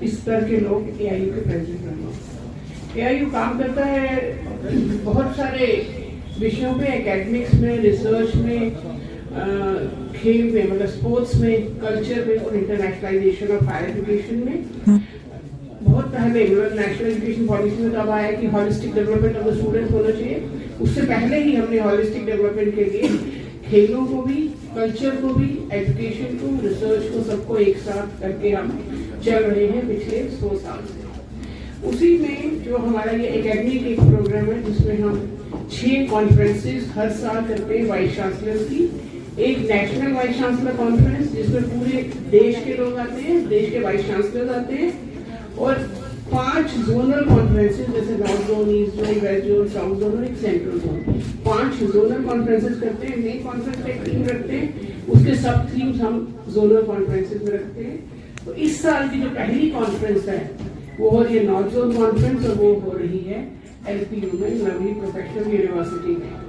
इस स्तर के लोग एआईयू के प्रेसिडेंट बने। एआईयू काम करता है बहुत सारे विषयों पे, एकेडमिक्स में, रिसर्च में, खेल में मतलब स्पोर्ट्स में, कल्चर में और इंटरनेशनलाइजेशन ऑफ हायर एजुकेशन में। बहुत पहले मतलब नेशनल एजुकेशन पॉलिसी में तब आया कि holistic development of the students होना चाहिए। उससे पहले ही हमने हॉलिस्टिक डेवलपमेंट के लिए खेलों को भी, कल्चर को भी, एजुकेशन को, रिसर्च को, सबको एक साथ करके हम चल रहे हैं पिछले 100 साल से। उसी में जो हमारा ये एकेडमिक एक प्रोग्राम है जिसमें हम 6 कॉन्फ्रेंसेस हर साल करते हैं वाइस चांसलर की। एक नेशनल वाइस चांसलर कॉन्फ्रेंस जिसमें पूरे देश के लोग आते हैं, देश के वाइस चांसलर आते हैं, और 5 जोनल कॉन्फ्रेंसेस जैसे north zone, east zone, west zone, south zone और एक सेंट्रल जोन। 5 जोनल कॉन्फ्रेंसेस करते हैं। मेन कॉन्फ्रेंस में एक थीम रखते हैं, उसके सब थीम्स हम जोनल कॉन्फ्रेंसेस में रखते हैं। तो इस साल की जो पहली कॉन्फ्रेंस है वो हो रही है नॉर्थ जोन कॉन्फ्रेंस, और वो हो रही है LPU में, लवली प्रोफेशनल यूनिवर्सिटी में।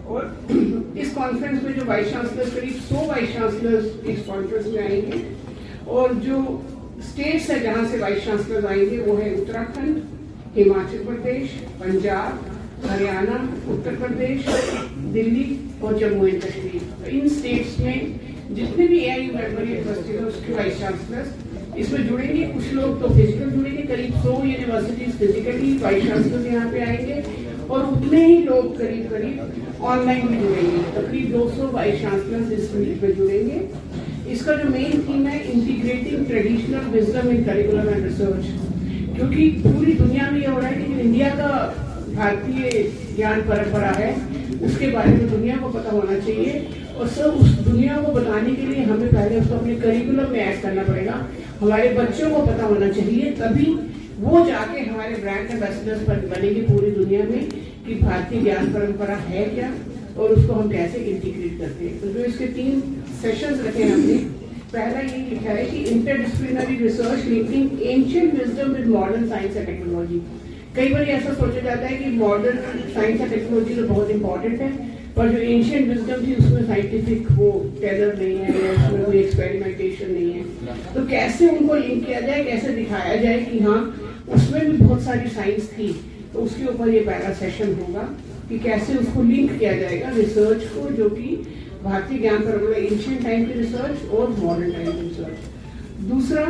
और इस कॉन्फ्रेंस में जो वाइस चांसलर, करीब 100 वाइस चांसलर्स इस कॉन्फ्रेंस में आएंगे। और जो स्टेट्स है जहां से वाइस चांसलर आएंगे वो है उत्तराखंड, हिमाचल प्रदेश, पंजाब, हरियाणा, उत्तर प्रदेश, दिल्ली और जम्मू एंड कश्मीर। तो इन स्टेट्स में जितने भी एआईयू मेंबर यूनिवर्सिटी है उसके वाइस चांसलर्स इसमें जुड़ेंगे। कुछ लोग तो फिजिकल जुड़ेंगे, करीब 100 यूनिवर्सिटीज फिजिकली वाइस चांसलर यहाँ पे आएंगे, और उतने ही लोग करीब ऑनलाइन भी जुड़ेंगे। तकरीब 200 वाइस चांसलर्स इस मीट में जुड़ेंगे। इसका जो मेन थीम है integrating traditional wisdom in curriculum and research, क्योंकि पूरी दुनिया में ये हो रहा है कि जो इंडिया का भारतीय ज्ञान परंपरा है उसके बारे में दुनिया को पता होना चाहिए, और सब उस दुनिया को बताने के लिए हमें पहले उसको अपने करिकुलम में ऐड करना पड़ेगा। हमारे बच्चों को पता होना चाहिए, तभी वो जाके हमारे ब्रांड एम्बेसडर्स बनेंगे पूरी दुनिया में कि भारतीय ज्ञान परंपरा है क्या और उसको हम कैसे इंटीग्रेट करते हैं। तो जो इसके 3 सेशंस रखे हैं हमने, पहला ये लिखा है कि interdisciplinary research linking ancient wisdom with modern science and technology. कई बार ऐसा सोचा जाता है कि मॉडर्न साइंस एंड टेक्नोलॉजी तो बहुत इंपॉर्टेंट है, पर जो एंशिएंट विजडम थी उसमें साइंटिफिक वो टेलर नहीं है या उसमें कोई एक्सपेरिमेंटेशन नहीं है। तो कैसे उनको लिंक किया जाए, कैसे दिखाया जाए कि हाँ उसमें भी बहुत सारी साइंस थी। तो उसके ऊपर ये पहला सेशन होगा कि कैसे उसको लिंक किया जाएगा रिसर्च को, जो कि भारतीय ज्ञान परंपरा, एंशिएंट टाइम की रिसर्च और मॉडर्न टाइम की रिसर्च। दूसरा,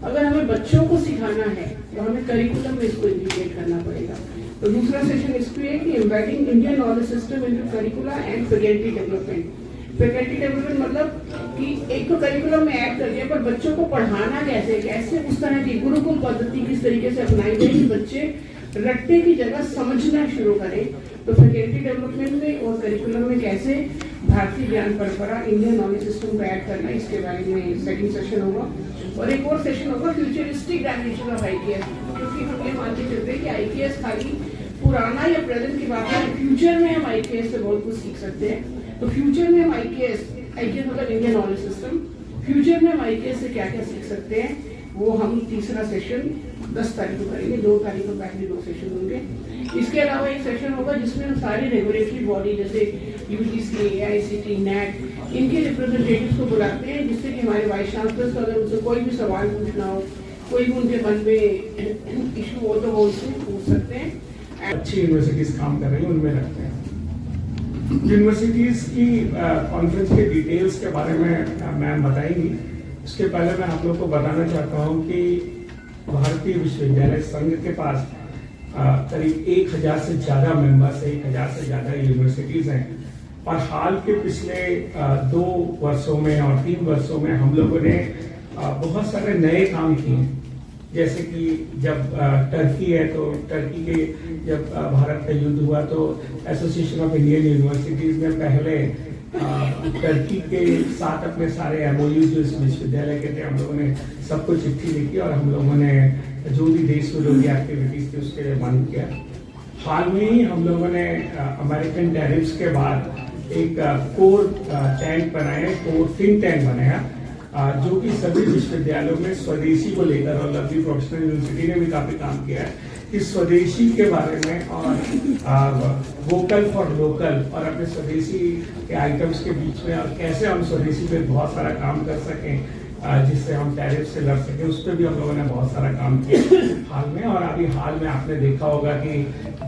अगर हमें बच्चों को सिखाना है तो हमें करिकुलम में इसको इंटीग्रेट करना पड़ेगा। तो दूसरा सेशन इस पे है कि embedding Indian knowledge system into करिकुला and faculty development. Faculty development मतलब कि एक तो करिकुलम में ऐड कर दिया, पर बच्चों को पढ़ाना कैसे उस तरह की गुरुकुल पद्धति किस तरीके से अपनाई जाए कि बच्चे रट्टे की जगह समझना शुरू करें। तो फैकल्टी डेवलपमेंट में और करिकुलम में कैसे भारतीय ज्ञान परंपरा, इंडियन नॉलेज सिस्टम को ऐड करना, इसके बारे में सेकंड सेशन होगा। और एक और सेशन होगा फ्यूचरिस्टिक डायमेंशन ऑफ आईकेएस, क्योंकि हम ये मानते चलते हैं कि आईकेएस खाली पुराना या प्रेजेंट की बात है, फ्यूचर में हम आईकेएस से बहुत कुछ सीख सकते हैं। तो फ्यूचर में हम आईकेएस मतलब इंडियन नॉलेज सिस्टम, फ्यूचर में हम आईकेएस से क्या क्या सीख सकते हैं, वो हम तीसरा सेशन 10 तारीख को करेंगे। 2 तारीख को पहले 2 सेशन होंगे। इसके अलावा एक सेशन होगा जिसमें हम सारी रेगुलेटरी बॉडी जैसे यूजीसी, AICTE, NAT, इनके रिप्रेजेंटेटिव्स को बुलाते हैं, जिससे कि हमारे वाइस चांसलर्स को अगर उनसे कोई भी सवाल पूछना हो, कोई भी उनके मन में इशू हो तो वो उनसे पूछ सकते हैं। अच्छी यूनिवर्सिटीज काम कर रही हैं उनमें रखते हैं। यूनिवर्सिटीज की कॉन्फ्रेंस के डिटेल्स के बारे में मैम बताएंगी। उसके पहले मैं आप लोग को बताना चाहता हूँ कि भारतीय विश्वविद्यालय संघ के पास करीब 1000 से ज्यादा मेंबर्स है, 1000 से ज्यादा यूनिवर्सिटीज हैं। और हाल के पिछले 2 वर्षों में और 3 वर्षों में हम लोगों ने बहुत सारे नए काम किए। जैसे कि जब टर्की है तो टर्की के जब भारत का युद्ध हुआ तो एसोसिएशन ऑफ इंडियन यूनिवर्सिटीज ने पहले टर्की के साथ अपने सारे एमओयू जो इस विश्वविद्यालय के थे, हम लोगों ने सबको चिट्ठी लिखी और हम लोगों ने जो भी देश विरोधी एक्टिविटीज थी उसके लिए बंद किया। हाल में ही हम लोगों ने अमेरिकन टैरिफ्स के बाद एक कोर टैंक बनाया, कोर थिंक टैंक बनाया, जो कि सभी विश्वविद्यालयों में स्वदेशी को लेकर, और लवली प्रोफेशनल यूनिवर्सिटी ने भी काफी काम किया है कि स्वदेशी के बारे में और वोकल फॉर लोकल और अपने स्वदेशी के आइटम्स के बीच में और कैसे हम स्वदेशी पे बहुत सारा काम कर सकें जिससे हम टैरिफ से लड़ सके, उस पर भी हम लोगों ने बहुत सारा काम किया हाल में। और अभी हाल में आपने देखा होगा कि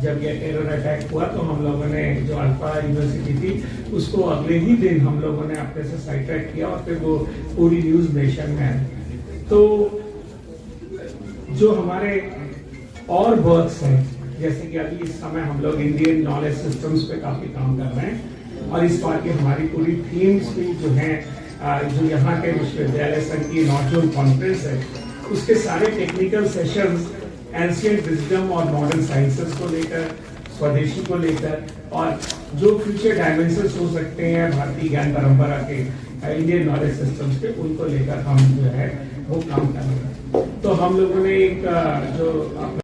जब ये टेरर अटैक हुआ तो हम लोगों ने जो अल्फा यूनिवर्सिटी थी उसको अगले ही दिन हम लोगों ने अपने से साइड ट्रैक किया और फिर वो पूरी न्यूज नेशन में आई। तो जो हमारे और वर्क्स हैं, जैसे कि अभी इस समय हम लोग इंडियन नॉलेज सिस्टम्स पे काफी काम कर रहे हैं और इस बार की हमारी पूरी थीम्स भी जो है जो यहाँ के विश्वविद्यालय संघ की नॉर्थ कॉन्फ्रेंस है उसके सारे टेक्निकल सेशंस एंशिएंट विजडम और मॉडर्न साइंसेस को लेकर, स्वदेशी को लेकर और जो फ्यूचर डायमेंशंस हो सकते हैं भारतीय ज्ञान परंपरा के इंडियन नॉलेज सिस्टम्स के, उनको लेकर हम जो है वो काम कर रहे हैं। तो हम लोगों ने एक जो